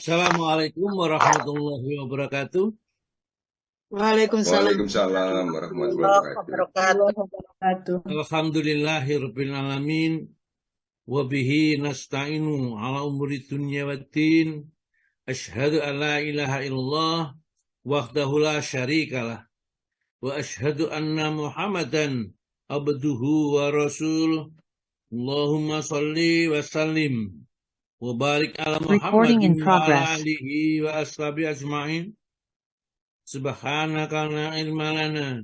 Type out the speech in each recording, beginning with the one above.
Assalamualaikum warahmatullahi wabarakatuh. Waalaikumsalam Waalaikumsalam warahmatullahi wabarakatuh. Alhamdulillahirabbil alamin wa bihi nasta'inu ala umuri dunya waddin. Asyhadu an la ilaha illallah wahdahu la syarikalah wa asyhadu anna Muhammadan abduhu wa rasuluh. Allahumma shalli wa sallim wa barik ala Muhammadin wa ala alihi wa ashabihi ajma'in. Subhanaka la ilma lana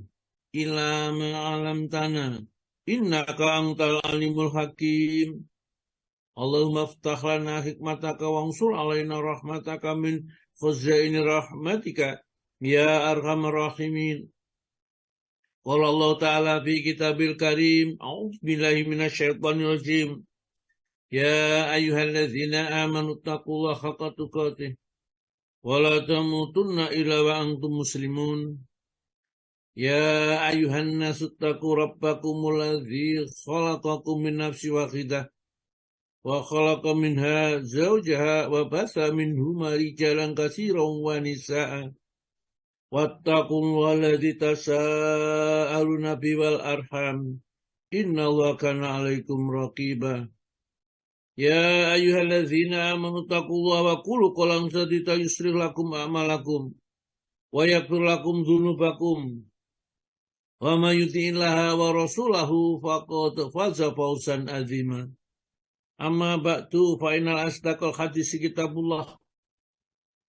illa ma 'allamtana innaka antal alimul hakim. Allahumma iftah lana hikmataka wansur alaina rahmataka min khazaini rahmatika ya arhamar rahimin. Qala Allah ta'ala fi kitabil karim, a'udzu billahi minasyaitonir rajim. Ya ayyuhalladzina amanu taqullaha haqqa tuqatih wa la tamutunna illa wa antum muslimun. Ya ayuhan nasu taqu rabbakumul ladzi khalaqakum min nafsin wahidah wa khalaqa minha zawjaha wa basa minhuma rijalan katsiran wa nisaa'a wattaqullaha alladzi tasaaluna bihi wal arham innallaha kana 'alaikum raqiba. Ya ayyuhalladzina amanu taqullaha wa qulu qawlan sadida yuslih lakum a'malakum wa yaghfir lakum dzunubakum. Wa may yuti'illaha wa rasulahu faqad faza fawzan 'azima. Amma ba'du fa innal asdaqal hadits kitabullah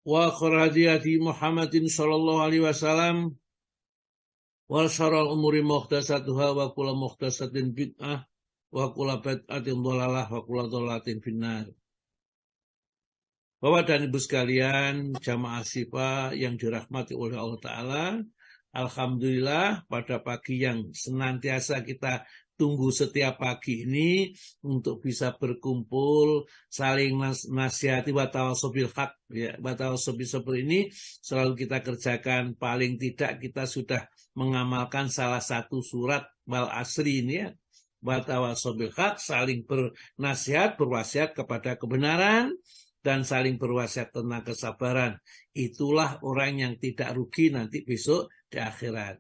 wa khairal hadi Muhammadin sallallahu alaihi wasallam wa syarrul umuri muhdatsatuha wa kullu muhdatsatin bid'ah wa kullu bid'atin dhalalah wa kullu dhalalatin finnar. Bapak dan Ibu sekalian, jamaah Syifa yang dirahmati oleh Allah Ta'ala, alhamdulillah pada pagi yang senantiasa kita tunggu setiap pagi ini untuk bisa berkumpul, saling nasihati wa tawassaw bil haq, ya, wa tawassaw bis sabr ini selalu kita kerjakan. Paling tidak kita sudah mengamalkan salah satu surat wal asri ini, ya, wa tawassaw bil haq, saling bernasihat, berwasiat kepada kebenaran dan saling berwasiat tentang kesabaran. Itulah orang yang tidak rugi nanti besok di akhirat.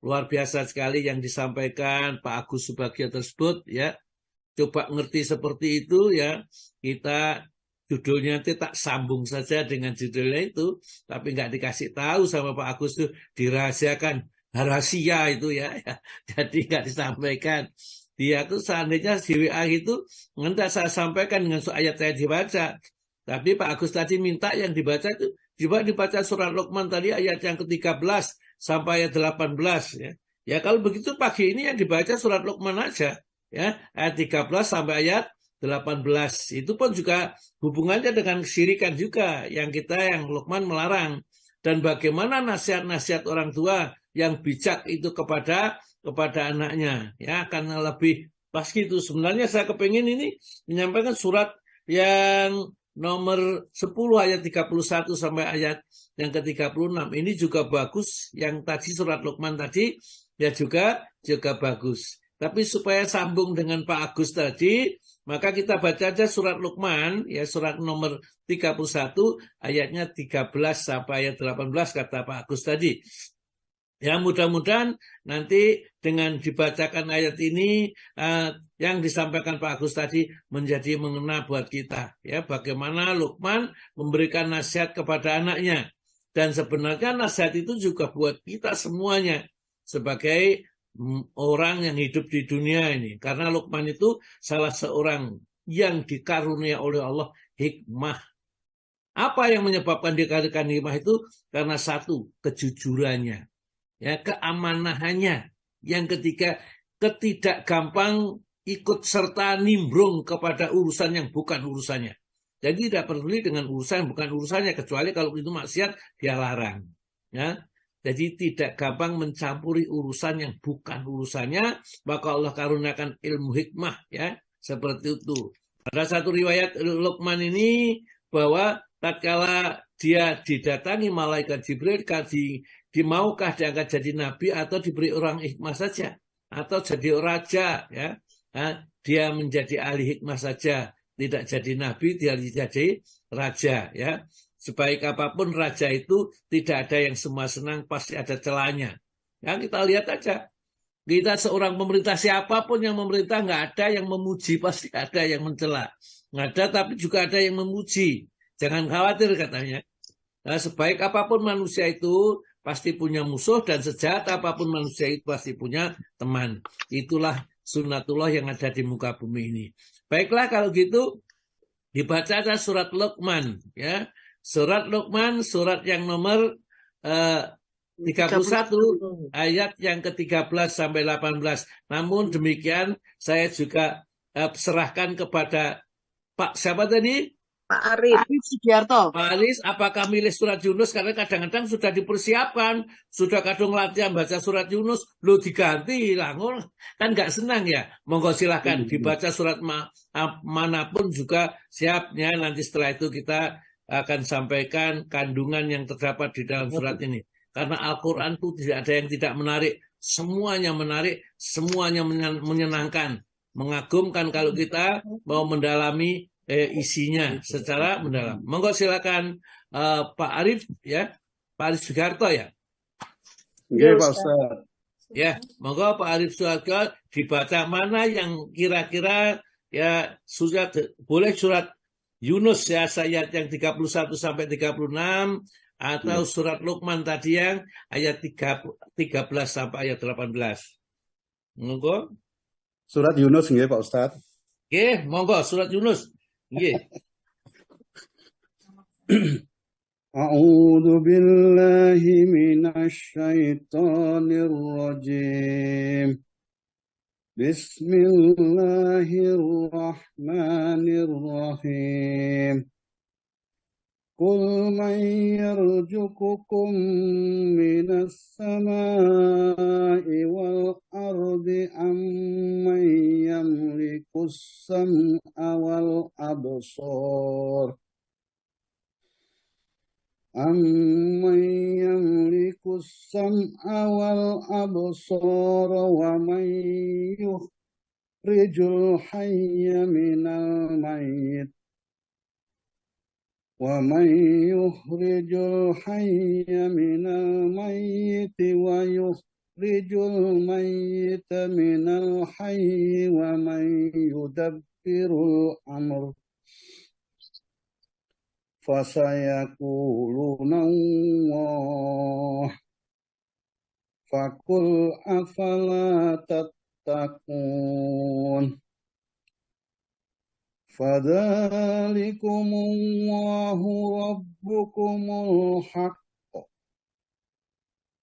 Luar biasa sekali yang disampaikan Pak Agus Subagio tersebut, ya. Coba ngerti seperti itu, ya. Kita judulnya nanti tak sambung saja dengan judulnya itu, tapi nggak dikasih tahu sama Pak Agus itu, dirahasiakan, rahasia itu, ya. Jadi nggak disampaikan. Dia tuh seandainya di WA itu nggak saya sampaikan dengan ayat saya dibaca. Tapi Pak Agus tadi minta yang dibaca itu coba dibaca surat Luqman tadi ayat yang ke-13 sampai ayat 18, ya. Ya kalau begitu pagi ini yang dibaca surat Luqman aja, ya, ayat 13 sampai ayat 18. Itu pun juga hubungannya dengan kesyirikan juga yang Luqman melarang. Dan bagaimana nasihat-nasihat orang tua yang bijak itu kepada anaknya, ya, karena lebih pas gitu. Sebenarnya saya kepingin ini menyampaikan surat yang nomor 10 ayat 31 sampai ayat yang ke-36. Ini juga bagus. Yang tadi surat Luqman tadi ya juga bagus. Tapi supaya sambung dengan Pak Agus tadi, maka kita baca aja surat Luqman, ya, surat nomor 31 ayatnya 13 sampai ayat 18 kata Pak Agus tadi. Ya, mudah-mudahan nanti dengan dibacakan ayat ini yang disampaikan Pak Agus tadi menjadi mengena buat kita, ya, bagaimana Luqman memberikan nasihat kepada anaknya. Dan sebenarnya nasihat itu juga buat kita semuanya sebagai orang yang hidup di dunia ini, karena Luqman itu salah seorang yang dikarunia oleh Allah hikmah. Apa yang menyebabkan dikarunia hikmah itu? Karena satu, kejujurannya, ya, keamanahannya. Yang ketiga, ketidak gampang ikut serta nimbrung kepada urusan yang bukan urusannya. Jadi tidak peduli dengan urusan yang bukan urusannya, kecuali kalau itu maksiat dia larang, ya. Jadi tidak gampang mencampuri urusan yang bukan urusannya, maka Allah karuniakan ilmu hikmah, ya, seperti itu. Ada satu riwayat Luqman ini bahwa tatkala dia didatangi malaikat Jibril, maukah diangkat jadi nabi atau diberi orang hikmah saja atau jadi raja, ya. Dia menjadi ahli hikmah saja. tidak jadi nabi, dia jadi raja, ya. Sebaik apapun raja itu tidak ada yang semua senang, pasti ada celahnya. Ya, kita lihat aja. Kita seorang pemerintah, siapapun yang memerintah, nggak ada yang memuji, pasti ada yang mencela. Nggak ada, tapi juga ada yang memuji. Jangan khawatir katanya. Nah, sebaik apapun manusia itu pasti punya musuh, dan sejahat apapun manusia itu pasti punya teman. Itulah sunnatullah yang ada di muka bumi ini. Baiklah kalau gitu, dibaca aja surat Luqman, ya. Surat Luqman, surat yang nomor 31 ayat yang ke-13 sampai 18. Namun demikian saya juga serahkan kepada Pak siapa tadi? Pak Arif Sugiarto. Pak Alis, apakah milih surat Yunus? Karena kadang-kadang sudah dipersiapkan, sudah kadang latihan baca surat Yunus, lo diganti, langur, kan nggak senang ya. Monggo silahkan dibaca surat manapun juga siapnya. Nanti setelah itu kita akan sampaikan kandungan yang terdapat di dalam surat ini. Karena Al-Quran itu tidak ada yang tidak menarik, semuanya menyenangkan, mengagumkan kalau kita mau mendalami isinya secara mendalam. Monggo silakan Pak Arif, ya, Pak Arif Sugiarto, ya. Iya, Pak Ustaz. Ya, monggo Pak Arif Sugiarto dibaca mana yang kira-kira ya surat, boleh surat Yunus ya, ayat yang 31 sampai 36 atau surat Luqman tadi yang ayat 13 sampai ayat 18. Monggo. Surat Yunus nggih Pak Ustaz. Nggih, monggo surat Yunus. Nggih. A'udzu billahi minasyaitonir rajim. Bismillahirrahmanirrahim. Qul man yarzuqukum minas samai wal ardi amman yamlikus sam'a wal absar amman yamlikus sam'a wal absar wa man yukhrijul hayya minal mayyit ومن يخرج الحي من الميت ويخرج الميت من الحي ومن يدبر الأمر فسيقولون الله فقل أفلا تتقون فذلكم الله ربكم الحق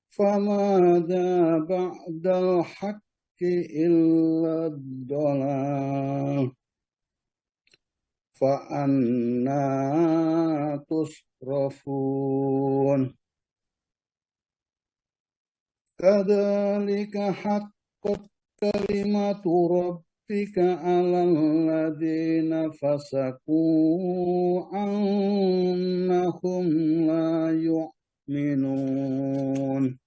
فماذا بعد الحق إلا الضلال فأنى تصرفون كذلك حقت كلمة ربك على الذين فسقوا أنهم لا يؤمنون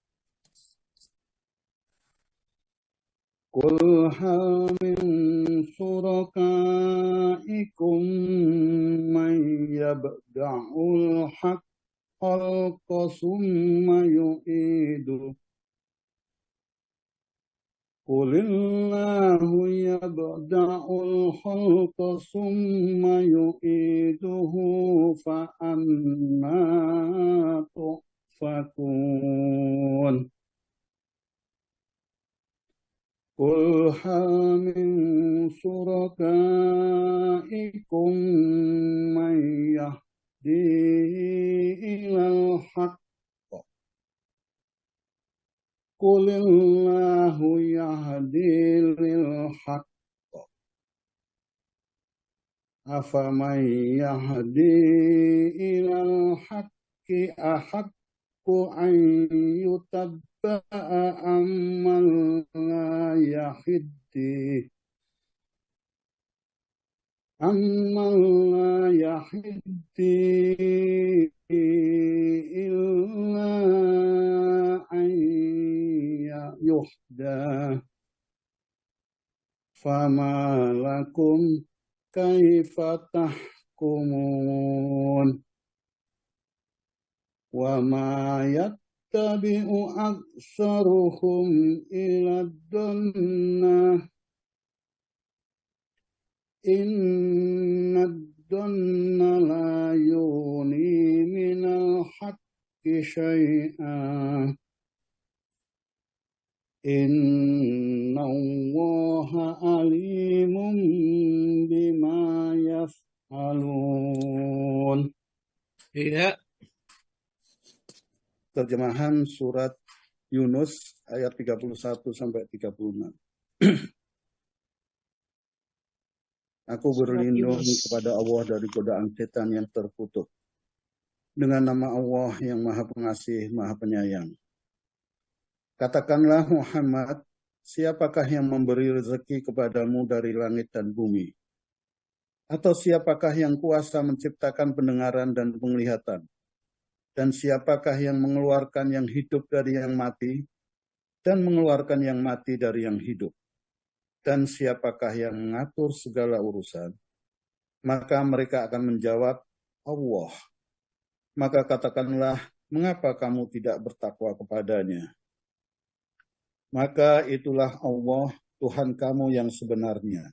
قل هل من شركائكم من يبدأ الخلق ثم يعيده قل الله يبدأ الخلق ثم يعيده فأنى تؤفكون قل هل من شركائكم من يهدي إلى الحق قل الله يهدي للحق أفمن يهدي إلى الحق أحق أن يتبع أمن لا يهدي إلا أن يهدى فما لكم kaifa tahkumun. Wa ma yattabi'u aktsaruhum ila dhanna inna dhanna la yuni minal haqqi syai'an inna Allaha alimun bima yaf'alun. Iya. Terjemahan surat Yunus ayat 31 sampai 36. Aku berlindung kepada Allah dari godaan setan yang terkutuk. Dengan nama Allah yang Maha Pengasih, Maha Penyayang. Katakanlah Muhammad, siapakah yang memberi rezeki kepadamu dari langit dan bumi? Atau siapakah yang kuasa menciptakan pendengaran dan penglihatan? Dan siapakah yang mengeluarkan yang hidup dari yang mati, dan mengeluarkan yang mati dari yang hidup? Dan siapakah yang mengatur segala urusan? Maka mereka akan menjawab, Allah. Maka katakanlah, mengapa kamu tidak bertakwa kepadanya? Maka itulah Allah, Tuhan kamu yang sebenarnya.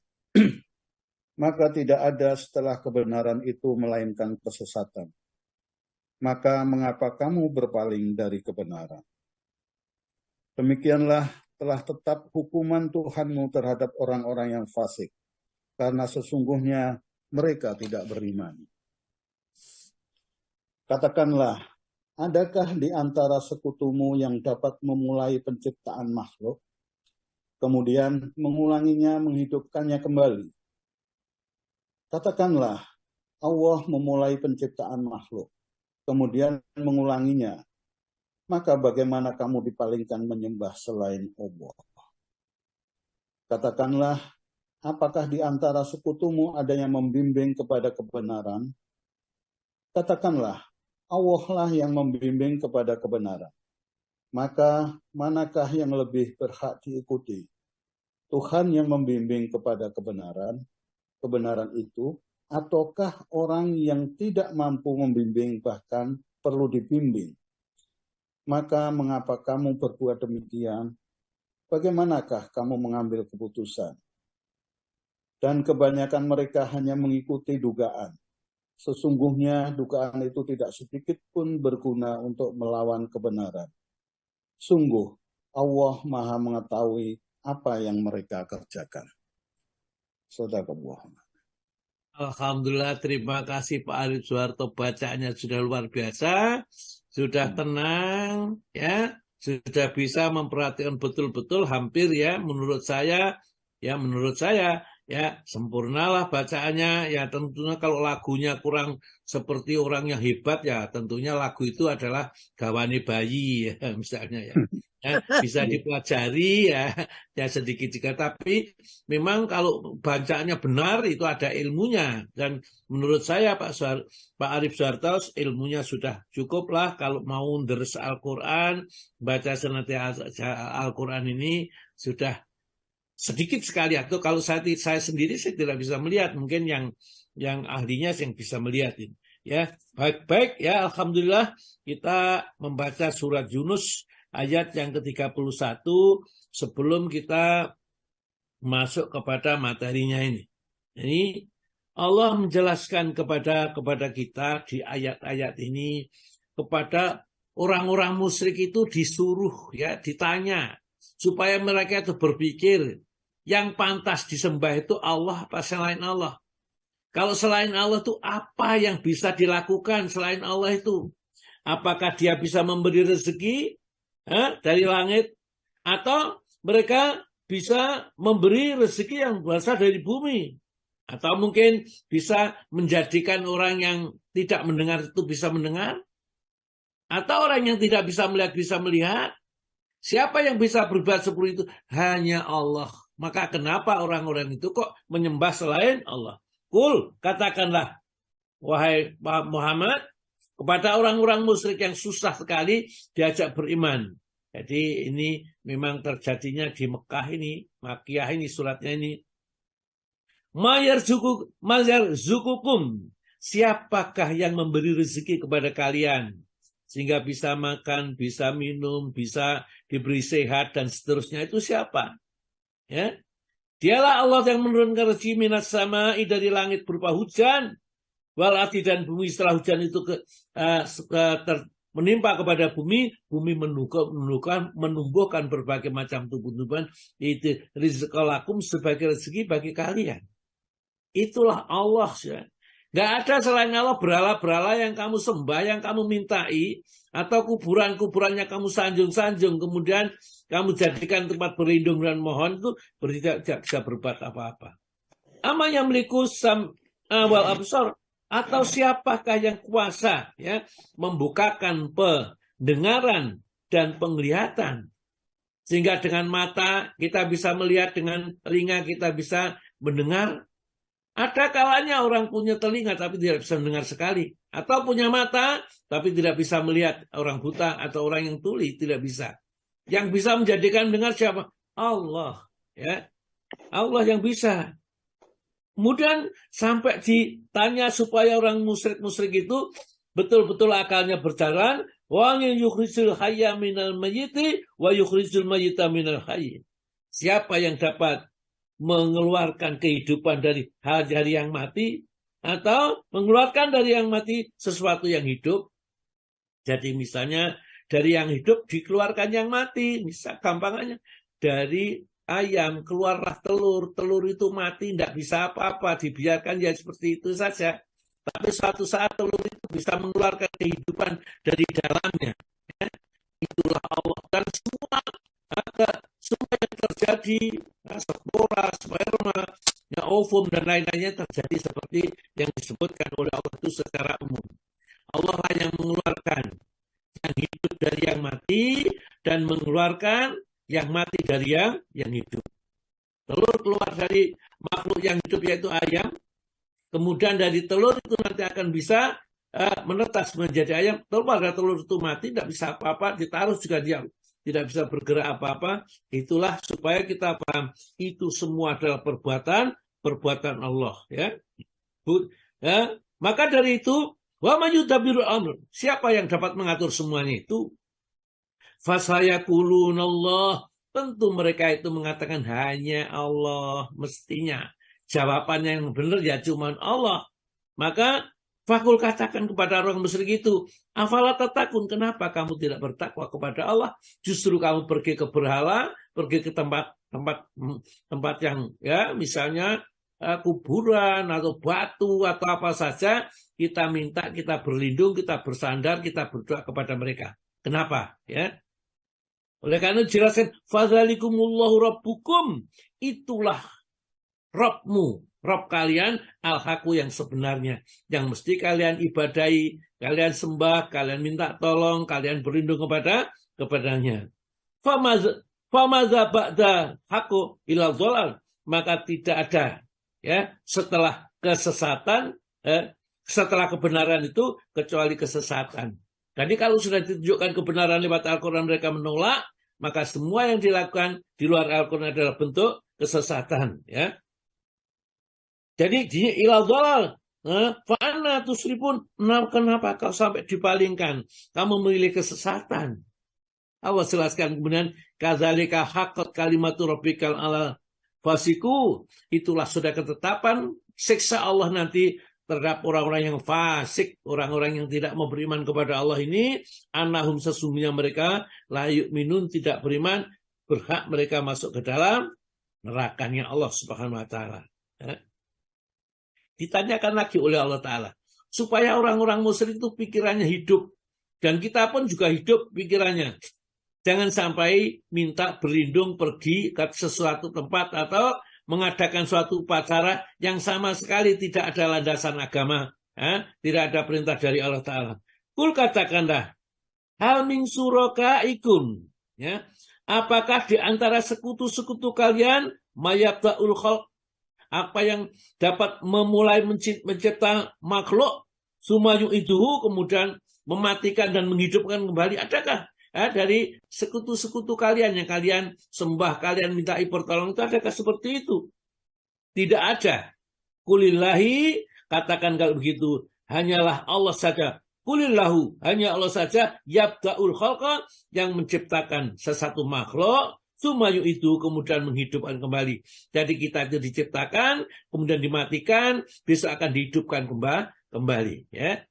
Maka tidak ada setelah kebenaran itu melainkan kesesatan. Maka mengapa kamu berpaling dari kebenaran? Demikianlah telah tetap hukuman Tuhanmu terhadap orang-orang yang fasik, karena sesungguhnya mereka tidak beriman. Katakanlah, adakah di antara sekutumu yang dapat memulai penciptaan makhluk, kemudian mengulanginya, menghidupkannya kembali? Katakanlah, Allah memulai penciptaan makhluk, kemudian mengulanginya, maka bagaimana kamu dipalingkan menyembah selain Allah? Katakanlah, apakah di antara sekutumu ada yang membimbing kepada kebenaran? Katakanlah, Allah lah yang membimbing kepada kebenaran. Maka manakah yang lebih berhak diikuti? Tuhan yang membimbing kepada kebenaran itu, ataukah orang yang tidak mampu membimbing bahkan perlu dibimbing? Maka mengapa kamu berbuat demikian? Bagaimanakah kamu mengambil keputusan? Dan kebanyakan mereka hanya mengikuti dugaan. Sesungguhnya dugaan itu tidak sedikit pun berguna untuk melawan kebenaran. Sungguh, Allah Maha mengetahui apa yang mereka kerjakan. Sadaqallah. Alhamdulillah, terima kasih Pak Arif Suharto, bacaannya sudah luar biasa, sudah tenang, ya, sudah bisa memperhatikan betul-betul, hampir ya, menurut saya, ya sempurnalah bacaannya. Ya tentunya kalau lagunya kurang seperti orang yang hebat, ya tentunya lagu itu adalah Gawane Bayi, ya, misalnya ya. Ya, bisa dipelajari ya sedikit juga, tapi memang kalau bacaannya benar itu ada ilmunya, dan menurut saya Pak Arif Suharto ilmunya sudah cukup lah kalau mau deres Al-Quran, baca senantiasa Al-Quran ini sudah sedikit sekali. Atau kalau saya sendiri saya tidak bisa melihat, mungkin yang ahlinya yang bisa melihat ini. Ya, baik ya, alhamdulillah kita membaca surat Yunus ayat yang ke-31 sebelum kita masuk kepada materinya ini. Jadi Allah menjelaskan kepada kita di ayat-ayat ini, kepada orang-orang musyrik itu disuruh ya, ditanya supaya mereka itu berpikir yang pantas disembah itu Allah apa selain Allah. Kalau selain Allah itu apa yang bisa dilakukan selain Allah itu? Apakah dia bisa memberi rezeki dari langit, atau mereka bisa memberi rezeki yang berasal dari bumi, atau mungkin bisa menjadikan orang yang tidak mendengar itu bisa mendengar, atau orang yang tidak bisa melihat. Siapa yang bisa berbuat seperti itu? Hanya Allah. Maka kenapa orang-orang itu kok menyembah selain Allah? Katakanlah wahai Muhammad kepada orang-orang musyrik yang susah sekali diajak beriman. Jadi ini memang terjadinya di Mekah ini, Makkiyah ini, suratnya ini. mayarzukukum, siapakah yang memberi rezeki kepada kalian sehingga bisa makan, bisa minum, bisa diberi sehat dan seterusnya? Itu siapa? Ya, dialah Allah yang menurunkan rezeki minas sama'i, dari langit berupa hujan, wal ardi, dan bumi. Setelah hujan itu menimpa kepada bumi, bumi menumbuhkan berbagai macam tumbuh-tumbuhan, itu rizqalakum, sebagai rezeki bagi kalian. Itulah Allah. Ya. Gak ada selain Allah. Berhala-berhala yang kamu sembah, yang kamu mintai, atau kuburan-kuburannya kamu sanjung-sanjung, kemudian kamu jadikan tempat berlindung dan mohon, itu tidak bisa berbuat apa-apa. Ama yang meliku wal absar, atau siapakah yang kuasa, ya, membukakan pendengaran dan penglihatan, sehingga dengan mata kita bisa melihat, dengan telinga kita bisa mendengar. Ada kalanya orang punya telinga tapi tidak bisa mendengar sekali, atau punya mata tapi tidak bisa melihat, orang buta atau orang yang tuli tidak bisa. Yang bisa menjadikan mendengar siapa? Allah, ya. Allah yang bisa. Kemudian sampai ditanya supaya orang musyrik itu betul-betul akalnya berjalan, wa yukhrijul hayya minal mayyiti wa yukhrijul mayyita minal hayy. Siapa yang dapat mengeluarkan kehidupan dari yang mati, atau mengeluarkan dari yang mati sesuatu yang hidup? Jadi misalnya dari yang hidup dikeluarkan yang mati. Misal gampangannya, dari ayam keluarlah telur, telur itu mati, tidak bisa apa-apa, dibiarkan ya seperti itu saja. Tapi suatu saat telur itu bisa mengeluarkan kehidupan dari dalamnya. Ya. Itulah Allah. Dan semua yang terjadi, spora, sperma, ya, ovum, dan lain-lainnya terjadi seperti yang disebutkan oleh Allah itu secara umum. Allah lah yang mengeluarkan yang hidup dari yang mati, dan mengeluarkan yang mati dari yang hidup. Telur keluar dari makhluk yang hidup, yaitu ayam. Kemudian dari telur itu nanti akan bisa menetas menjadi ayam. Pada telur itu mati, tidak bisa apa-apa, ditaruh juga diam, tidak bisa bergerak apa-apa. Itulah supaya kita paham, itu semua adalah perbuatan Allah. Ya. Maka dari itu, wa man yudabbirul amr, siapa yang dapat mengatur semuanya itu? Fasayakulunallah, tentu mereka itu mengatakan hanya Allah. Mestinya jawabannya yang benar ya cuma Allah. Maka fakul katakan kepada orang musyrik itu, afala tatakun, kenapa kamu tidak bertakwa kepada Allah? Justru kamu pergi ke berhala, pergi ke tempat yang, ya, misalnya kuburan atau batu atau apa saja, kita minta, kita berlindung, kita bersandar, kita berdoa kepada mereka. Kenapa? Ya. Oleh karena jelaskan, fadzalikumullahu rabbukum, itulah Rabbmu, Rabb kalian, al-haqqu, yang sebenarnya, yang mesti kalian ibadahi, kalian sembah, kalian minta tolong, kalian berlindung kepadanya. Famaza ba'da haqqu ilal dhalal, maka tidak ada, ya, setelah kesesatan, setelah kebenaran itu kecuali kesesatan. Jadi kalau sudah ditunjukkan kebenaran lewat Al-Quran mereka menolak, maka semua yang dilakukan di luar Al-Quran adalah bentuk kesesatan. Ya. Jadi ilal dhalal, fa'anna tusrifun, kenapa kau sampai dipalingkan? Kamu memilih kesesatan. Allah jelaskan kemudian, kadzalika haqqat kalimatu rabbikal ala fasiku, itulah sudah ketetapan siksa Allah nanti terhadap orang-orang yang fasik, orang-orang yang tidak mau beriman kepada Allah ini, annahum, sesungguhnya mereka la yu'minun, tidak beriman, berhak mereka masuk ke dalam nerakanya Allah Subhanahu wa taala. Ya. Ditanyakan lagi oleh Allah taala supaya orang-orang musyrik itu pikirannya hidup, dan kita pun juga hidup pikirannya. Jangan sampai minta berlindung pergi ke sesuatu tempat atau mengadakan suatu upacara yang sama sekali tidak ada landasan agama, tidak ada perintah dari Allah Ta'ala. Kul, katakanlah, hal min surakaikum, ya, apakah di antara sekutu-sekutu kalian mayabda'ul khalq, apa yang dapat memulai mencipta makhluk, sumayu iduhu, kemudian mematikan dan menghidupkan kembali? Adakah dari sekutu-sekutu kalian yang kalian sembah, kalian minta pertolongan itu, adakah seperti itu? Tidak ada. Kulillahi, katakan kalau begitu, hanyalah Allah saja. Kulillahu, hanya Allah saja, yabda'ul khalqa, yang menciptakan sesuatu makhluk, sumayu itu kemudian menghidupkan kembali. Jadi kita itu diciptakan, kemudian dimatikan, besok akan dihidupkan kembali. Ya.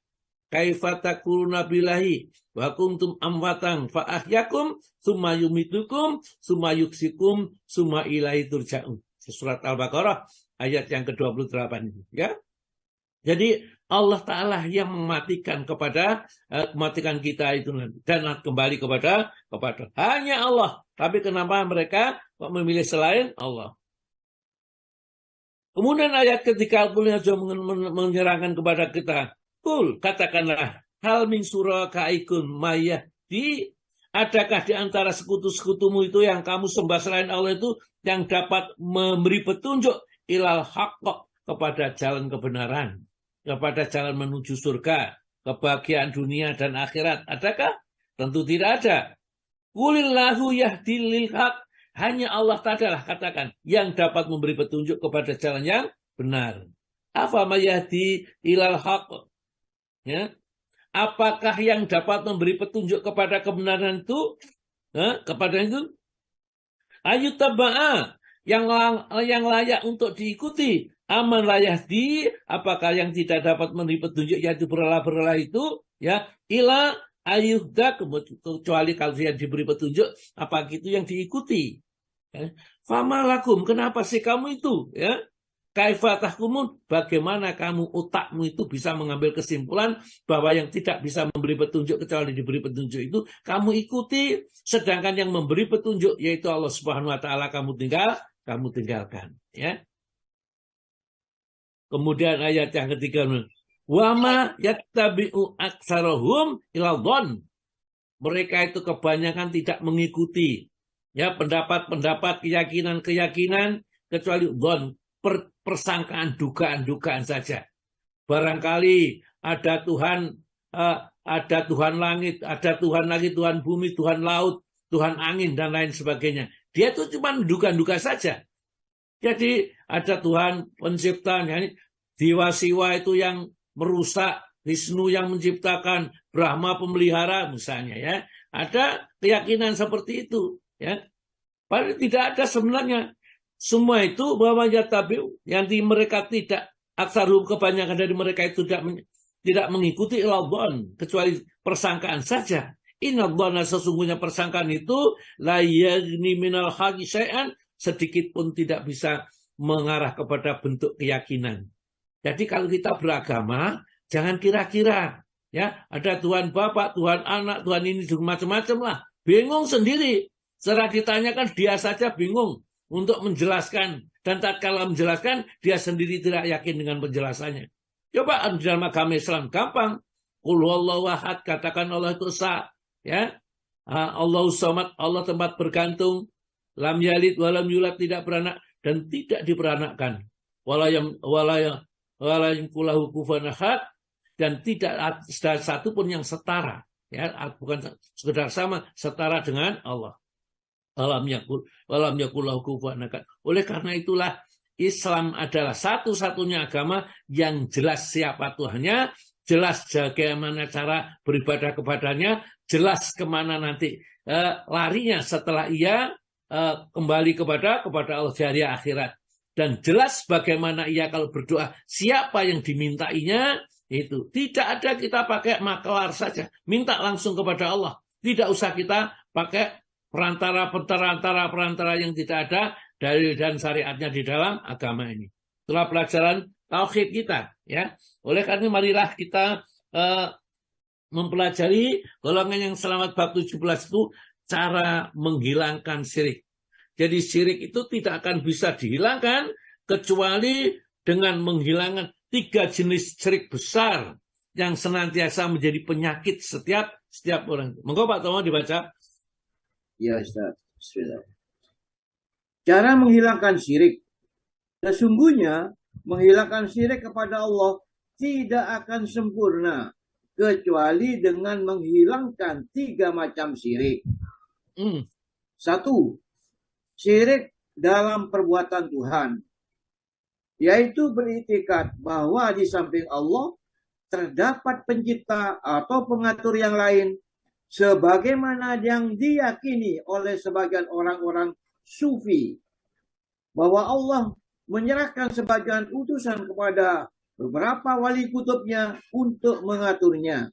Kaifa takuluna billahi wa kuntum amwatan fa ahyakum summa yumitukum summa yuksikum summa ilaihi turja'un. Surat Al-Baqarah ayat yang ke-28 ini, ya. Jadi Allah Ta'ala yang mematikan mematikan kita itu dan kembali kepada hanya Allah. Tapi kenapa mereka memilih selain Allah? Kemudian ayat ketiga menyerahkan kepada kita. Kul, katakanlah, hal min surakaikum mayahdi, adakah di antara sekutu-sekutumu itu yang kamu sembah selain Allah itu yang dapat memberi petunjuk ilal haqq, kepada jalan kebenaran, kepada jalan menuju surga, kebahagiaan dunia dan akhirat? Adakah? Tentu tidak ada. Qulillahu yahdil lil haq, hanya Allah Ta'ala, katakan, yang dapat memberi petunjuk kepada jalan yang benar. Afa mayahdi ilal haqq, ya. Apakah yang dapat memberi petunjuk kepada kebenaran itu? Kepada itu? Ayutaba'a, yang layak untuk diikuti. Aman layahdi, apakah yang tidak dapat memberi petunjuk, yaitu berhala-berhala itu, ya, ila ayuhda, kecuali kalau yang diberi petunjuk, apa itu yang diikuti. Ya. Famalakum, kenapa sih kamu itu? Ya. Kaifa tahkumun, bagaimana kamu, otakmu itu bisa mengambil kesimpulan bahwa yang tidak bisa memberi petunjuk kecuali diberi petunjuk itu kamu ikuti, sedangkan yang memberi petunjuk yaitu Allah Subhanahu wa taala kamu tinggalkan, ya. Kemudian ayat yang ketiga, wama yattabi'u aktsarahum ilal dhon, mereka itu kebanyakan tidak mengikuti, ya, pendapat-pendapat, keyakinan-keyakinan, kecuali dhon, persangkaan, dugaan-dugaan saja. Barangkali ada Tuhan langit, ada Tuhan langit, Tuhan bumi, Tuhan laut, Tuhan angin, dan lain sebagainya. Dia itu cuma duga-duga saja. Jadi ada Tuhan pencipta, Dewa Siwa itu yang merusak, Wisnu yang menciptakan, Brahma pemelihara misalnya, ya. Ada keyakinan seperti itu, ya. Padahal tidak ada sebenarnya. Semua itu bahwa yatabi'u, yang mereka tidak, aksarum, kebanyakan dari mereka itu tidak mengikuti ilal-dhon, kecuali persangkaan saja. Inna-dhona, sesungguhnya persangkaan itu la yaghni minal haqqi syai'an, sedikit pun tidak bisa mengarah kepada bentuk keyakinan. Jadi kalau kita beragama, jangan kira-kira, ya, ada Tuhan Bapa, Tuhan Anak, Tuhan ini macam-macam lah. Bingung sendiri. Setelah ditanyakan dia saja bingung untuk menjelaskan, dan tatkala menjelaskan dia sendiri tidak yakin dengan penjelasannya. Coba dalam agama Islam gampang. Qul huwallahu ahad, katakan Allah itu esa, ya. Allahus samad, Allah tempat bergantung. Lam yalid walam yulad, tidak beranak dan tidak diperanakkan. Walayam kulahu kufuwan ahad, dan tidak ada satu pun yang setara, ya, bukan sekedar sama, setara dengan Allah. Walam yakul lahu kufuwan ahad. Oleh karena itulah Islam adalah satu-satunya agama yang jelas siapa Tuhannya, jelas bagaimana cara beribadah kepadanya, jelas kemana nanti larinya setelah ia kembali kepada Allah di hari akhirat, dan jelas bagaimana ia kalau berdoa siapa yang dimintainya. Itu tidak ada kita pakai maklar saja, minta langsung kepada Allah, tidak usah kita pakai perantara yang tidak ada dalil dan syariatnya di dalam agama ini. Itulah pelajaran tauhid kita, ya. Oleh karena marilah kita mempelajari golongan yang selamat bab 17 itu cara menghilangkan syirik. Jadi syirik itu tidak akan bisa dihilangkan kecuali dengan menghilangkan 3 jenis syirik besar yang senantiasa menjadi penyakit setiap orang. Monggo Pak Tomo dibaca. Ya Ustaz, bismillah. Cara menghilangkan syirik. Sesungguhnya menghilangkan syirik kepada Allah tidak akan sempurna kecuali dengan menghilangkan 3 macam syirik. 1. Syirik dalam perbuatan Tuhan. yaitu beriktikad bahwa di samping Allah terdapat pencipta atau pengatur yang lain, sebagaimana yang diyakini oleh sebagian orang-orang sufi, bahwa Allah menyerahkan sebagian utusan kepada beberapa wali kutubnya untuk mengaturnya.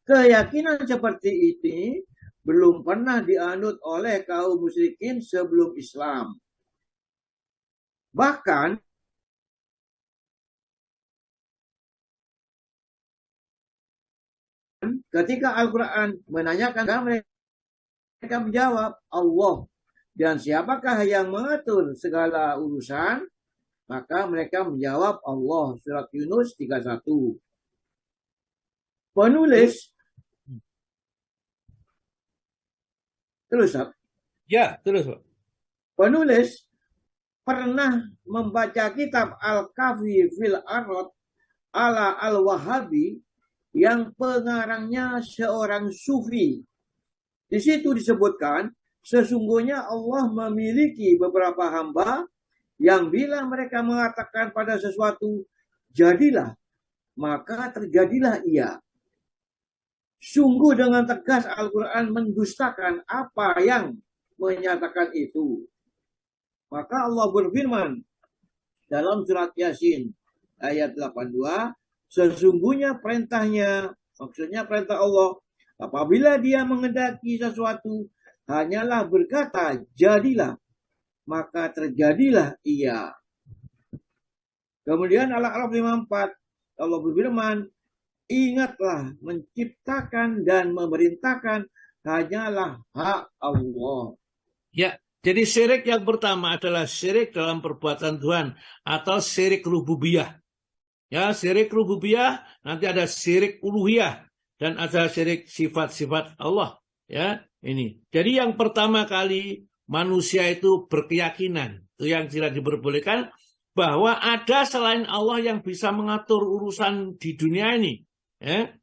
Keyakinan seperti ini belum pernah dianut oleh kaum musyrikin sebelum Islam. Bahkan ketika Al-Quran menanyakan, mereka menjawab Allah. Dan siapakah yang mengatur segala urusan? Maka mereka menjawab Allah. Surat Yunus 31. Penulis terus, Ya, terus, Pak. penulis pernah membaca kitab Al-Kafi fil Arad ala Al-Wahabi yang pengarangnya seorang sufi. Di situ disebutkan, sesungguhnya Allah memiliki beberapa hamba yang bila mereka mengatakan pada sesuatu, jadilah, maka terjadilah ia. Sungguh dengan tegas Al-Quran mendustakan apa yang menyatakan itu. Maka Allah berfirman dalam surat Yasin ayat 82, sesungguhnya perintahnya, maksudnya perintah Allah, apabila dia menghendaki sesuatu, hanyalah berkata, jadilah, maka terjadilah ia. Kemudian Al-A'raf 54, Allah berfirman, ingatlah menciptakan dan memerintahkan hanyalah hak Allah. Ya, jadi syirik yang pertama adalah syirik dalam perbuatan Tuhan atau syirik rububiyah. Ya, syirik rububiyah, nanti ada syirik uluhiyah dan ada syirik sifat-sifat Allah. Ya, ini. Jadi yang pertama kali manusia itu berkeyakinan, itu yang tidak diperbolehkan, bahwa ada selain Allah yang bisa mengatur urusan di dunia ini. Ya.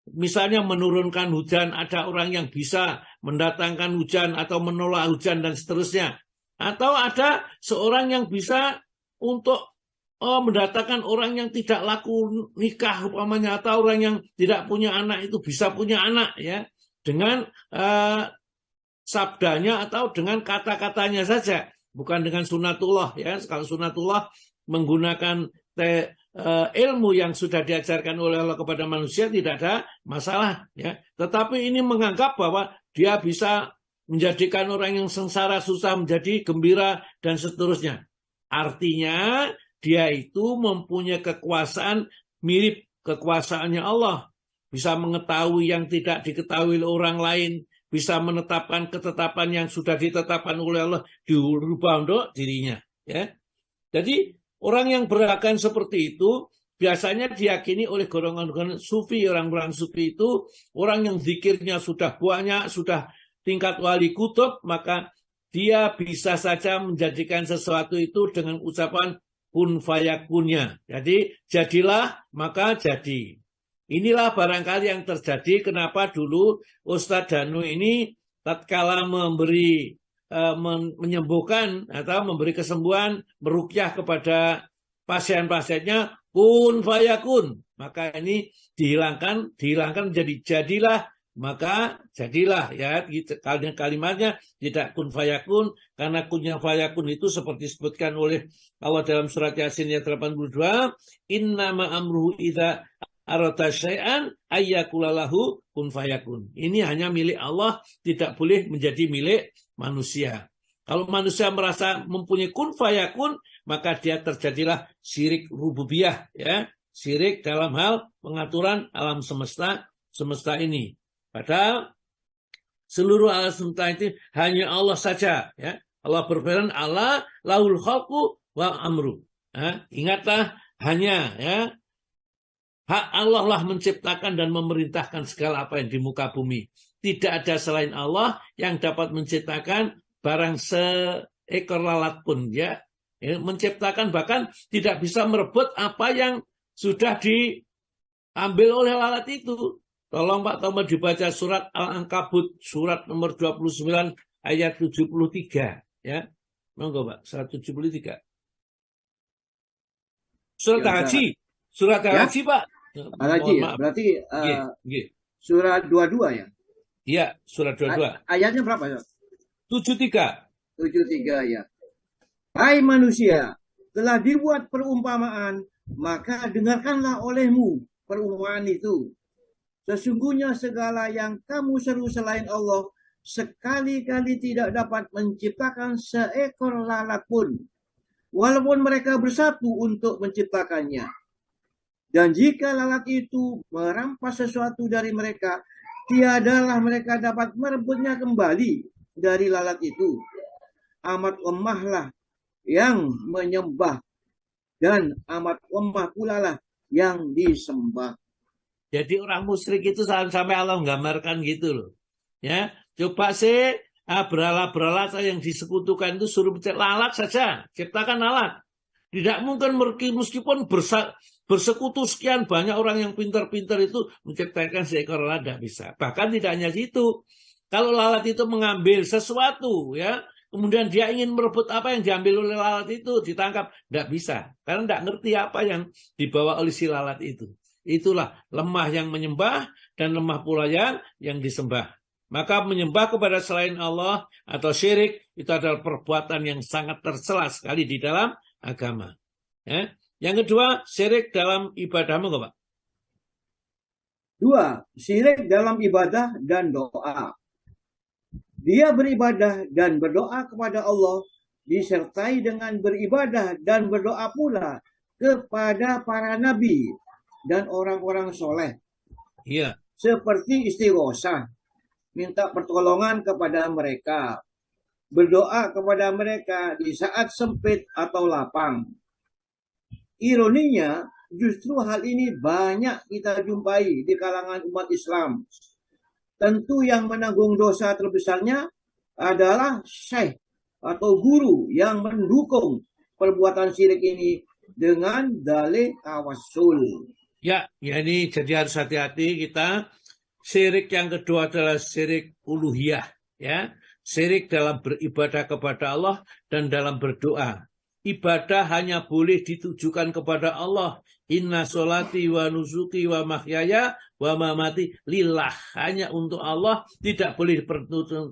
Misalnya menurunkan hujan, ada orang yang bisa mendatangkan hujan atau menolak hujan dan seterusnya. Atau ada seorang yang bisa untuk mendatangkan orang yang tidak laku nikah umpamanya, atau orang yang tidak punya anak itu bisa punya anak, ya, dengan sabdanya atau dengan kata-katanya saja, bukan dengan sunatullah, ya. Kalau sunatullah menggunakan ilmu yang sudah diajarkan oleh Allah kepada manusia tidak ada masalah, ya. Tetapi ini menganggap bahwa dia bisa menjadikan orang yang sengsara susah menjadi gembira dan seterusnya. Artinya dia itu mempunyai kekuasaan mirip kekuasaannya Allah, bisa mengetahui yang tidak diketahui oleh orang lain, bisa menetapkan ketetapan yang sudah ditetapkan oleh Allah dirubah untuk dirinya, ya. Jadi orang yang berakan seperti itu biasanya diyakini oleh golongan-golongan sufi. Orang-orang sufi itu orang yang zikirnya sudah banyak, sudah tingkat wali kutub, maka dia bisa saja menjadikan sesuatu itu dengan ucapan kun fayakunnya. Jadi jadilah, maka jadi. Inilah barangkali yang terjadi kenapa dulu Ustadz Danu ini tatkala memberi menyembuhkan atau memberi kesembuhan, meruqyah kepada pasien-pasiennya kun fayakun, maka ini dihilangkan menjadi jadilah, maka jadilah, ya. Kalimatnya tidak kun fayakun, karena kunnya fayakun itu seperti disebutkan oleh Allah dalam surat Yasin ayat 82, innama amruhu idza arada syai'an ayyakulalahu kun fayakun. Ini hanya milik Allah, tidak boleh menjadi milik manusia. Kalau manusia merasa mempunyai kun fayakun, maka dia terjadilah syirik rububiyah, ya, syirik dalam hal pengaturan alam semesta ini. Padahal seluruh alam semesta itu hanya Allah saja, ya. Allah berfirman, Allah lahul khalqu wa amru. Ya, ingatlah, hanya, ya, hak Allah lah menciptakan dan memerintahkan segala apa yang di muka bumi. Tidak ada selain Allah yang dapat menciptakan barang seekor lalat pun, ya. Menciptakan bahkan tidak bisa merebut apa yang sudah diambil oleh lalat itu. Tolong Pak Tomo dibaca surat Al-Ankabut, surat nomor 29 ayat 73, ya. Monggo Pak, surat 73. Surat Ya, Al-Haji. Surat Ya. Al-Haji, Pak. Al-Haji Mohon ya. maaf. Berarti Nggih, nggih. surat 22 ya. Iya, surat 22. Ayatnya berapa ya? 73. 73 ya. Hai manusia, telah dibuat perumpamaan, maka dengarkanlah olehmu perumpamaan itu. Sesungguhnya segala yang kamu seru selain Allah, sekali-kali tidak dapat menciptakan seekor lalat pun, walaupun mereka bersatu untuk menciptakannya. Dan jika lalat itu merampas sesuatu dari mereka, tiadalah mereka dapat merebutnya kembali dari lalat itu. Amat lemahlah yang menyembah, dan amat lemah pula lah yang disembah. Jadi orang musyrik itu sampai Allah menggambarkan gitu loh. Ya, coba sih berhala-berhala yang disekutukan itu suruh lalat saja, ciptakan lalat. Tidak mungkin meskipun bersekutu sekian banyak orang yang pintar-pintar itu menciptakan seekor lalat, tidak bisa. Bahkan tidak hanya itu. Kalau lalat itu mengambil sesuatu, ya, kemudian dia ingin merebut apa yang diambil oleh lalat itu, ditangkap, tidak bisa. Karena tidak ngerti apa yang dibawa oleh si lalat itu. Itulah lemah yang menyembah dan lemah pula yang disembah. Maka menyembah kepada selain Allah atau syirik itu adalah perbuatan yang sangat tercela sekali di dalam agama. Ya. Yang kedua, syirik dalam ibadah, Pak. 2. Syirik dalam ibadah dan doa. Dia beribadah dan berdoa kepada Allah disertai dengan beribadah dan berdoa pula kepada para nabi dan orang-orang soleh. Iya. Seperti istighosah, minta pertolongan kepada mereka, berdoa kepada mereka di saat sempit atau lapang. Ironinya, justru hal ini banyak kita jumpai di kalangan umat Islam. Tentu yang menanggung dosa terbesarnya adalah syekh atau guru yang mendukung perbuatan syirik ini dengan dalih tawassul. Ya, ini jadi harus hati-hati kita. Syirik yang kedua adalah syirik uluhiyah, ya. Syirik dalam beribadah kepada Allah dan dalam berdoa. Ibadah hanya boleh ditujukan kepada Allah. Inna sholati wa nusuki wa mahyaya wa mamati lillah. Hanya untuk Allah, tidak boleh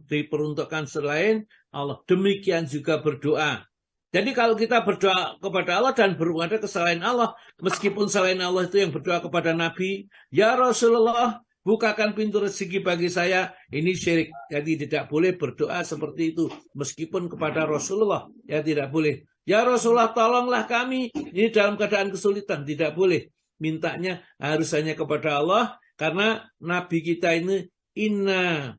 diperuntukkan selain Allah. Demikian juga berdoa. Jadi kalau kita berdoa kepada Allah dan beribadah ke selain Allah, meskipun selain Allah itu yang berdoa kepada Nabi, ya Rasulullah, bukakan pintu rezeki bagi saya, ini syirik. Jadi tidak boleh berdoa seperti itu, meskipun kepada Rasulullah, ya tidak boleh. Ya Rasulullah, tolonglah kami, ini dalam keadaan kesulitan, tidak boleh. Mintanya harus hanya kepada Allah, karena Nabi kita ini inna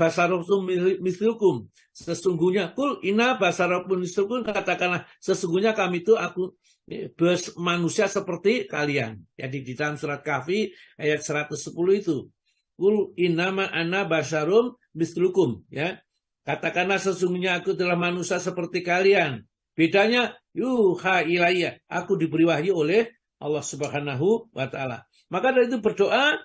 basarokum mislukum. Sesungguhnya inna basarokum mislukum, katakanlah sesungguhnya kami itu manusia seperti kalian. Jadi di dalam surat Kahfi ayat 110 itu. Kul innama ana basarum mislukum, ya. Katakanlah sesungguhnya aku adalah manusia seperti kalian. Bedanya yuha ilayya, aku diberi wahyu oleh Allah Subhanahu wa taala. Maka dari itu berdoa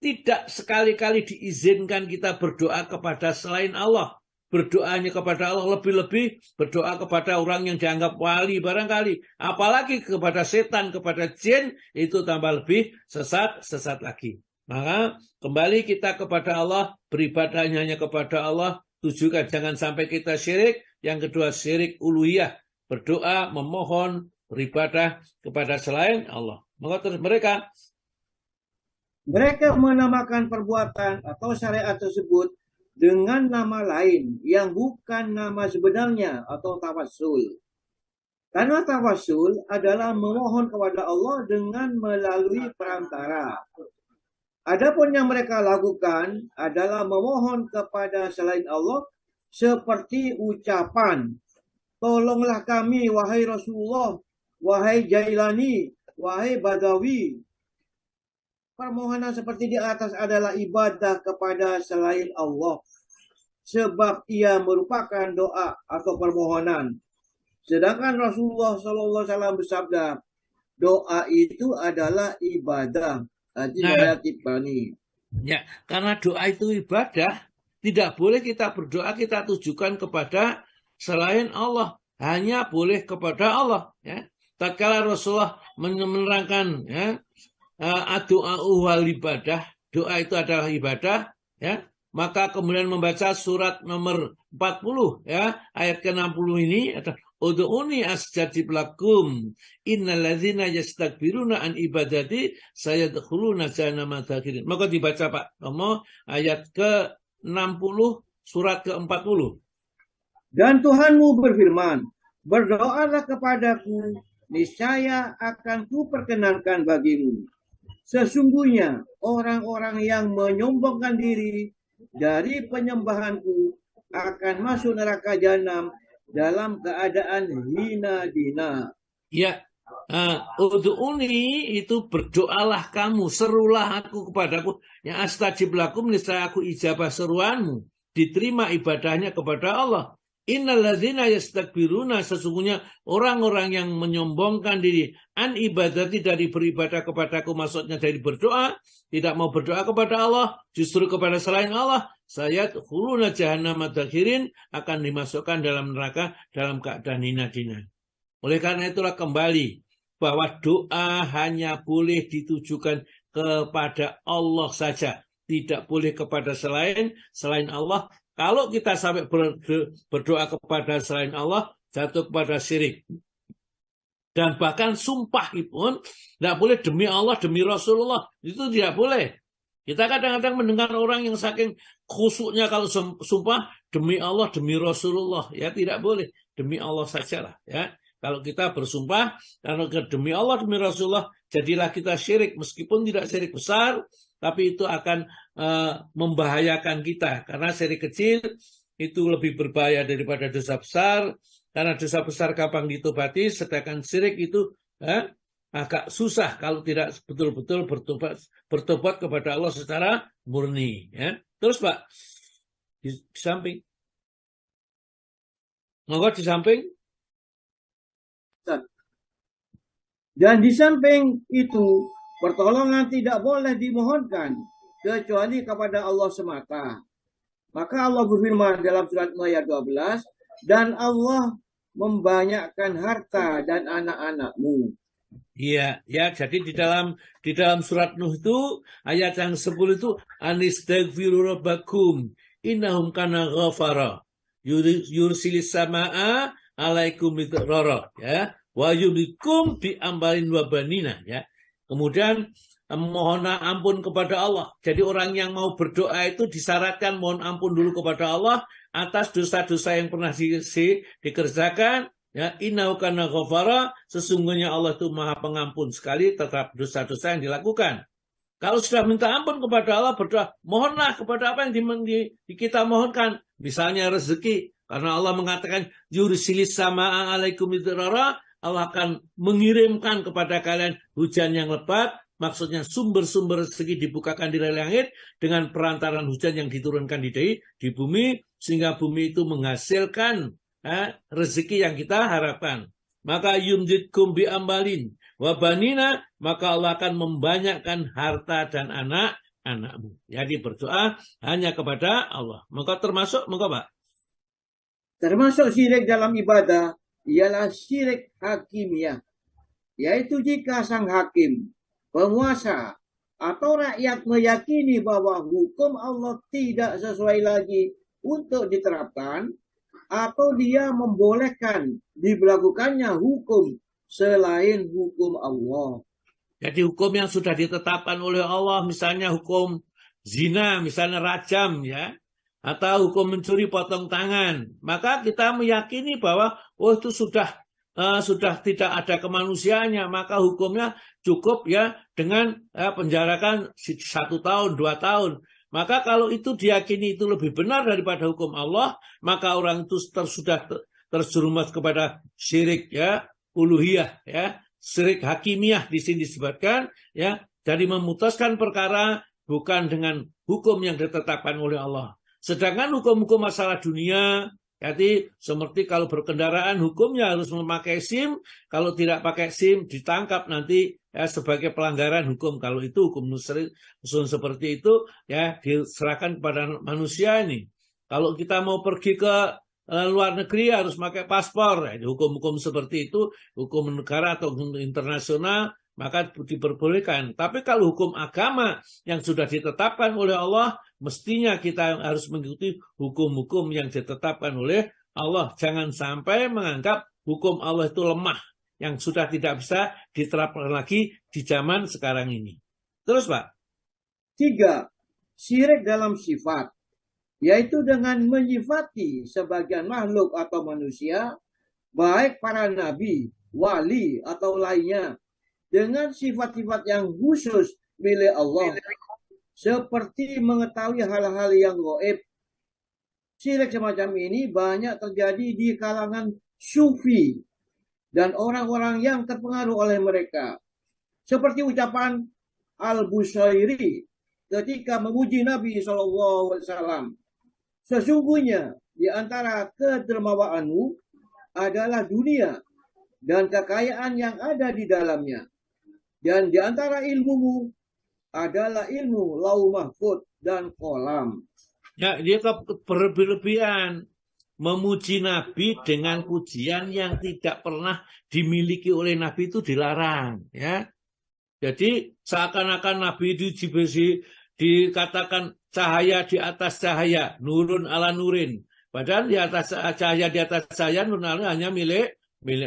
tidak sekali-kali diizinkan kita berdoa kepada selain Allah. Berdoanya kepada Allah, lebih-lebih berdoa kepada orang yang dianggap wali barangkali. Apalagi kepada setan, kepada jin, itu tambah lebih sesat lagi. Maka kembali kita kepada Allah, beribadahnya hanya kepada Allah. Tujukan jangan sampai kita syirik. Yang kedua syirik uluhiyah. Berdoa, memohon, beribadah kepada selain Allah. Maka terus mereka menamakan perbuatan atau syariat tersebut dengan nama lain yang bukan nama sebenarnya atau tawassul. Karena tawassul adalah memohon kepada Allah dengan melalui perantara. Adapun yang mereka lakukan adalah memohon kepada selain Allah seperti ucapan, tolonglah kami wahai Rasulullah, wahai Jailani, wahai Badawi. Permohonan seperti di atas adalah ibadah kepada selain Allah, sebab ia merupakan doa atau permohonan. Sedangkan Rasulullah SAW bersabda, doa itu adalah ibadah. Ya, karena doa itu ibadah, tidak boleh kita berdoa kita tujukan kepada selain Allah, hanya boleh kepada Allah. Ya. tatkala Rasulullah menerangkan ya, doa wal ibadah, doa itu adalah ibadah, ya, maka kemudian membaca surat nomor 40 ya, ayat ke-60 ini ada ud'uni astajib lakum innalladzina yastakbiruna an ibadati sayadkhuluna jahannama dakhirin. Maka dibaca Pak Tomo ayat ke-60 surat ke-40. Dan Tuhanmu berfirman, berdoalah kepadaku, niscaya akan kuperkenankan bagimu. Sesungguhnya orang-orang yang menyombongkan diri dari penyembahanku akan masuk neraka jahanam dalam keadaan hina dina. Ya, ud'uni itu berdoalah kamu, serulah aku kepadaku, yang astajib lakum, niscaya aku ijabah seruanmu, diterima ibadahnya kepada Allah. Innalladzina yastakbiruna, sesungguhnya orang-orang yang menyombongkan diri an ibadati, dari beribadah kepadaku, maksudnya dari berdoa, tidak mau berdoa kepada Allah, justru kepada selain Allah, sayadkhuluna jahannama dakhirin, akan dimasukkan dalam neraka dalam keadaan hina dina. Oleh karena itulah kembali bahwa doa hanya boleh ditujukan kepada Allah saja, tidak boleh kepada selain Allah. Kalau kita sampai berdoa kepada selain Allah, jatuh kepada syirik. Dan bahkan sumpah pun tidak boleh demi Allah, demi Rasulullah. Itu tidak boleh. Kita kadang-kadang mendengar orang yang saking khusyuknya kalau sumpah demi Allah, demi Rasulullah. Ya tidak boleh. Demi Allah sajalah. Ya. Kalau kita bersumpah karena demi Allah, demi Rasulullah, jadilah kita syirik. Meskipun tidak syirik besar, tapi itu akan membahayakan kita. Karena syirik kecil itu lebih berbahaya daripada dosa besar. Karena dosa besar gampang ditobati, sedangkan syirik itu agak susah kalau tidak betul-betul bertobat kepada Allah secara murni. Ya. Terus Pak, di samping. Monggo di samping. Dan di samping itu, pertolongan tidak boleh dimohonkan kecuali kepada Allah semata. Maka Allah berfirman dalam surat ayat 12, dan Allah membanyakkan harta dan anak-anakmu. Iya, ya, jadi di dalam surat Nuh itu ayat yang 10 itu anistaghfiru rabbakum innahum kana ghafara yursilis samaa alaikum midrara, ya, wa yubikum bi ambalin wa banina, ya. Kemudian mohon ampun kepada Allah. Jadi orang yang mau berdoa itu disyaratkan mohon ampun dulu kepada Allah atas dosa-dosa yang pernah dikerjakan. Ya, innahu kana ghafara, sesungguhnya Allah itu Maha Pengampun sekali terhadap dosa-dosa yang dilakukan. Kalau sudah minta ampun kepada Allah, berdoa, mohonlah kepada apa yang kita mohonkan. Misalnya rezeki, karena Allah mengatakan yursilis samaa alaikum midrara, Allah akan mengirimkan kepada kalian hujan yang lebat. Maksudnya sumber-sumber rezeki dibukakan di langit dengan perantaran hujan yang diturunkan di bumi, sehingga bumi itu menghasilkan rezeki yang kita harapkan. Maka yumditkum bi ambalin wa banina, maka Allah akan membanyakkan harta dan anak-anakmu. Jadi berdoa hanya kepada Allah. Maka termasuk, Pak? Termasuk syirik dalam ibadah ialah syirik hakimiyah, yaitu jika sang hakim, penguasa, atau rakyat meyakini bahwa hukum Allah tidak sesuai lagi untuk diterapkan, atau dia membolehkan diberlakukannya hukum selain hukum Allah. Jadi hukum yang sudah ditetapkan oleh Allah, misalnya hukum zina, misalnya rajam, ya, atau hukum mencuri potong tangan, maka kita meyakini bahwa itu sudah tidak ada kemanusiaannya, maka hukumnya cukup ya dengan penjarakan 1 tahun, 2 tahun. Maka kalau itu diyakini itu lebih benar daripada hukum Allah, maka orang itu sudah terjerumus kepada syirik, ya, uluhiyah, ya, syirik hakimiyah di sini disebutkan, ya, dari memutuskan perkara bukan dengan hukum yang ditetapkan oleh Allah. Sedangkan hukum-hukum masalah dunia, jadi seperti kalau berkendaraan hukumnya harus memakai SIM, kalau tidak pakai SIM ditangkap nanti ya, sebagai pelanggaran hukum. Kalau itu hukum nusul seperti itu ya diserahkan kepada manusia ini. Kalau kita mau pergi ke luar negeri harus pakai paspor. Hukum-hukum seperti itu, hukum negara atau hukum internasional, maka diperbolehkan. Tapi kalau hukum agama yang sudah ditetapkan oleh Allah, mestinya kita harus mengikuti hukum-hukum yang ditetapkan oleh Allah. Jangan sampai menganggap hukum Allah itu lemah, yang sudah tidak bisa diterapkan lagi di zaman sekarang ini. Terus, Pak. 3. Syirik dalam sifat, yaitu dengan menyifati sebagian makhluk atau manusia, baik para nabi, wali, atau lainnya, dengan sifat-sifat yang khusus milik Allah, seperti mengetahui hal-hal yang gaib. Syirik semacam ini banyak terjadi di kalangan sufi dan orang-orang yang terpengaruh oleh mereka. Seperti ucapan Al-Busairi ketika memuji Nabi SAW. Sesungguhnya di antara kedermawaanmu adalah dunia dan kekayaan yang ada di dalamnya. Dan di antara ilmumu adalah ilmu Lauh Mahfuz dan Qalam. Ya, dia berlebihan memuji Nabi dengan pujian yang tidak pernah dimiliki oleh Nabi itu dilarang, ya. Jadi seakan-akan Nabi itu dikatakan cahaya di atas cahaya, nurun ala nurin. Padahal di atas cahaya, nurun ala hanya milik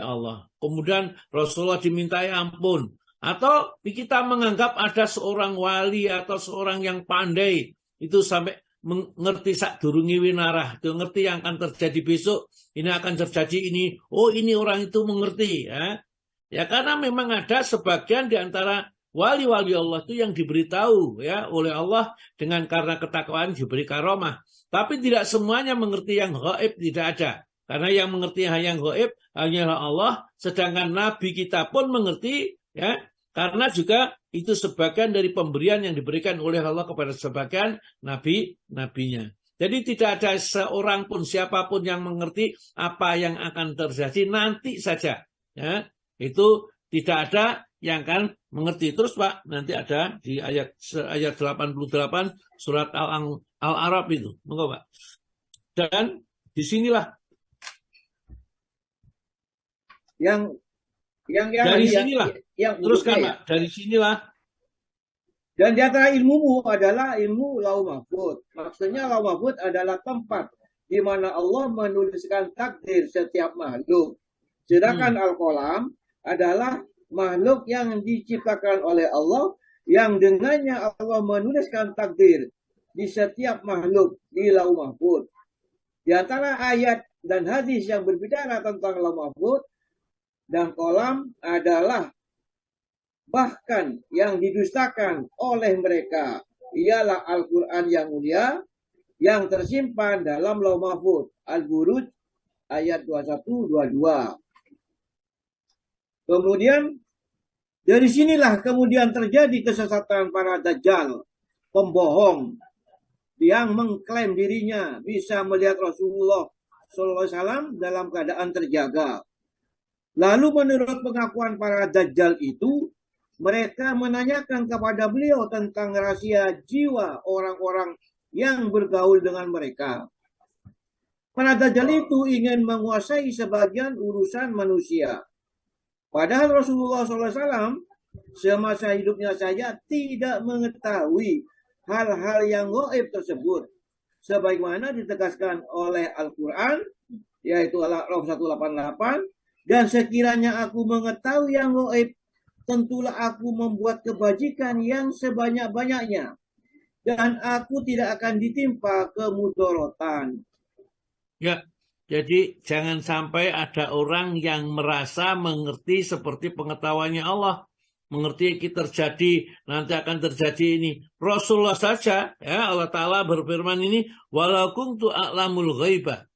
Allah. Kemudian Rasulullah dimintai ampun. Atau kita menganggap ada seorang wali atau seorang yang pandai, itu sampai mengerti sak durungi winarah, itu ngerti yang akan terjadi besok, ini akan terjadi ini. Oh, ini orang itu mengerti, ya. Ya, karena memang ada sebagian di antara wali-wali Allah itu yang diberitahu, ya, oleh Allah dengan karena ketakwaan diberi karomah. Tapi tidak semuanya mengerti yang gaib, tidak ada. Karena yang mengerti yang gaib hanyalah Allah, sedangkan Nabi kita pun mengerti, ya, karena juga itu sebagian dari pemberian yang diberikan oleh Allah kepada sebagian nabinya. Jadi tidak ada seorang pun, siapapun yang mengerti apa yang akan terjadi nanti saja, ya. Itu tidak ada yang akan mengerti. Terus, Pak, nanti ada di ayat 88 surat Al-A'raf itu. Monggo, Pak. Dan disinilah yang dari sinilah. Teruskan, Pak. Dari sinilah. Dan di antara ilmumu adalah ilmu Lauh Mahfuz. Maksudnya Lauh Mahfuz adalah tempat di mana Allah menuliskan takdir setiap makhluk. Sedangkan Al-Qalam adalah makhluk yang diciptakan oleh Allah, yang dengannya Allah menuliskan takdir di setiap makhluk di Lauh Mahfuz. Di antara ayat dan hadis yang berbicara tentang Lauh Mahfuz dan Qalam adalah bahkan yang didustakan oleh mereka ialah Al-Quran yang mulia yang tersimpan dalam Lauh Mahfuz. Al-Buruj ayat 21-22. Kemudian dari sinilah kemudian terjadi kesesatan para dajjal, pembohong yang mengklaim dirinya bisa melihat Rasulullah SAW dalam keadaan terjaga. Lalu menurut pengakuan para dajjal itu, mereka menanyakan kepada beliau tentang rahasia jiwa orang-orang yang bergaul dengan mereka. Para dajjal itu ingin menguasai sebagian urusan manusia. Padahal Rasulullah SAW semasa hidupnya saja tidak mengetahui hal-hal yang gaib tersebut. Sebagaimana ditegaskan oleh Al-Quran, yaitu Al-A'raf 188, dan sekiranya aku mengetahui yang gaib, tentulah aku membuat kebajikan yang sebanyak-banyaknya, dan aku tidak akan ditimpa kemudorotan. Ya. Jadi jangan sampai ada orang yang merasa mengerti seperti pengetahuannya Allah. Mengerti terjadi, nanti akan terjadi ini. Rasulullah saja, ya, Allah Ta'ala berfirman ini, walau kuntu a'lamul ghaibah.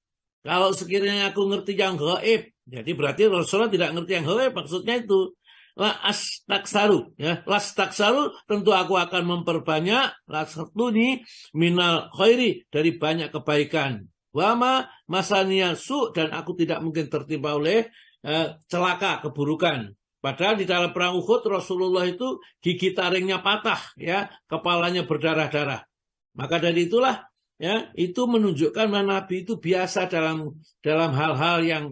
Kalau sekiranya aku ngerti yang gaib, jadi berarti Rasulullah tidak ngerti yang gaib, maksudnya itu. La astaksaru, ya, lastaksaru, tentu aku akan memperbanyak, lasatuni minal khairi, dari banyak kebaikan. Wama masaniya su, dan aku tidak mungkin tertimpa oleh celaka, keburukan. Padahal di dalam perang Uhud Rasulullah itu gigi taringnya patah, ya, kepalanya berdarah-darah. Maka dari itulah ya, itu menunjukkan bahwa Nabi itu biasa dalam hal-hal yang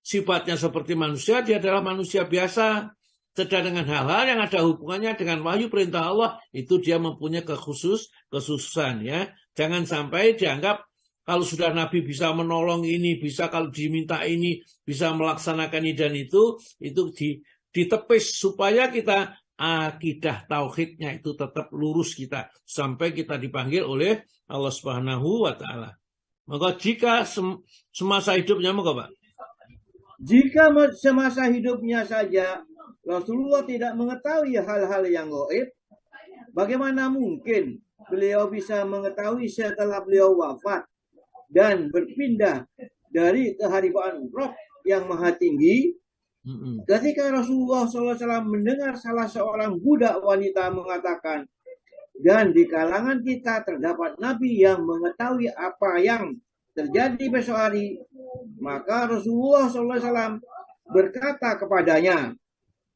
sifatnya seperti manusia, dia adalah manusia biasa. Sedang dengan hal-hal yang ada hubungannya dengan wahyu perintah Allah, itu dia mempunyai kekhususan, ya. Jangan sampai dianggap kalau sudah Nabi bisa menolong ini, bisa kalau diminta ini, bisa melaksanakan ini dan itu ditepis supaya kita akidah tauhidnya itu tetap lurus kita sampai kita dipanggil oleh Allah Subhanahu wa taala. Maka jika semasa hidupnya, moga Pak. Jika semasa hidupnya saja Rasulullah tidak mengetahui hal-hal yang gaib, bagaimana mungkin beliau bisa mengetahui setelah beliau wafat dan berpindah dari keharibaan Rob yang maha tinggi? Ketika Rasulullah SAW mendengar salah seorang budak wanita mengatakan, dan di kalangan kita terdapat Nabi yang mengetahui apa yang terjadi besok hari, maka Rasulullah SAW berkata kepadanya,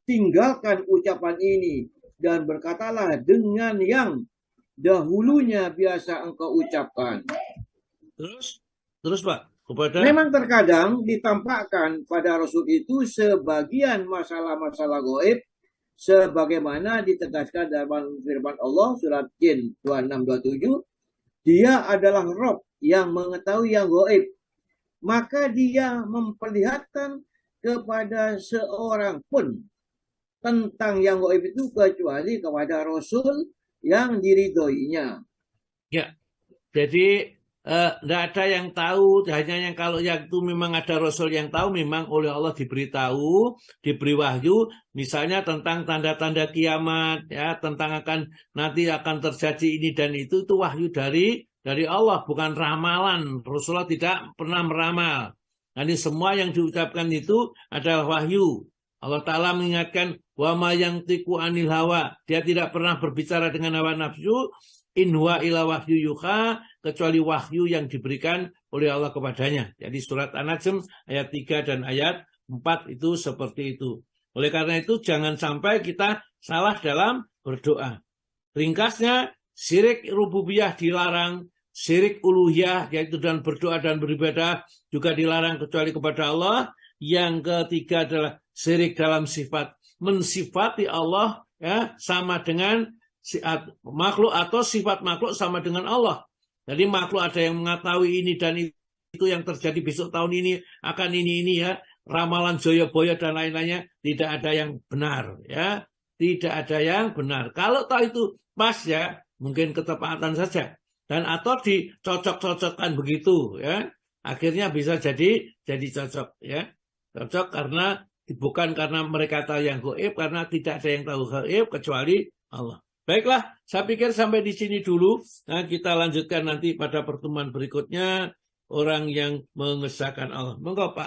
tinggalkan ucapan ini dan berkatalah dengan yang dahulunya biasa engkau ucapkan. Terus Pak, kepada memang terkadang ditampakkan pada Rasul itu sebagian masalah-masalah gaib sebagaimana ditegaskan dalam firman Allah surat Jin 26-27, dia adalah Rob yang mengetahui yang gaib, maka dia memperlihatkan kepada seorang pun tentang yang gaib itu kecuali kepada Rasul yang diridhoinya. Ya, jadi tidak ada yang tahu, hanya yang kalau yang itu memang ada Rasul yang tahu, memang oleh Allah diberitahu, diberi wahyu, misalnya tentang tanda-tanda kiamat, ya, tentang nanti akan terjadi ini dan itu wahyu dari Allah, bukan ramalan. Rasulullah tidak pernah meramal. Nanti semua yang diucapkan itu adalah wahyu. Allah Ta'ala mengingatkan, wa ma yantiqu anil hawa, dia tidak pernah berbicara dengan hawa nafsu, in huwa illa wahyu yuha, kecuali wahyu yang diberikan oleh Allah kepadanya. Jadi surat An-Najm ayat 3 dan ayat 4 itu seperti itu. Oleh karena itu jangan sampai kita salah dalam berdoa. Ringkasnya, syirik rububiyah dilarang, syirik uluhiyah yaitu dalam berdoa dan beribadah juga dilarang kecuali kepada Allah. Yang ketiga adalah syirik dalam sifat, mensifati Allah, ya, sama dengan makhluk atau sifat makhluk sama dengan Allah. Jadi makhluk ada yang mengetahui ini dan itu yang terjadi besok tahun ini akan ini ya, ramalan joyo-boyo dan lain-lainnya, tidak ada yang benar, ya, tidak ada yang benar. Kalau tahu itu pas, ya, mungkin ketepatan saja dan atau dicocok-cocokkan begitu, ya, akhirnya bisa jadi cocok, ya, cocok karena bukan karena mereka tahu yang gaib, karena tidak ada yang tahu gaib kecuali Allah. Baiklah, saya pikir sampai di sini dulu. Nah, kita lanjutkan nanti pada pertemuan berikutnya, orang yang mengesahkan Allah. Monggo Pak.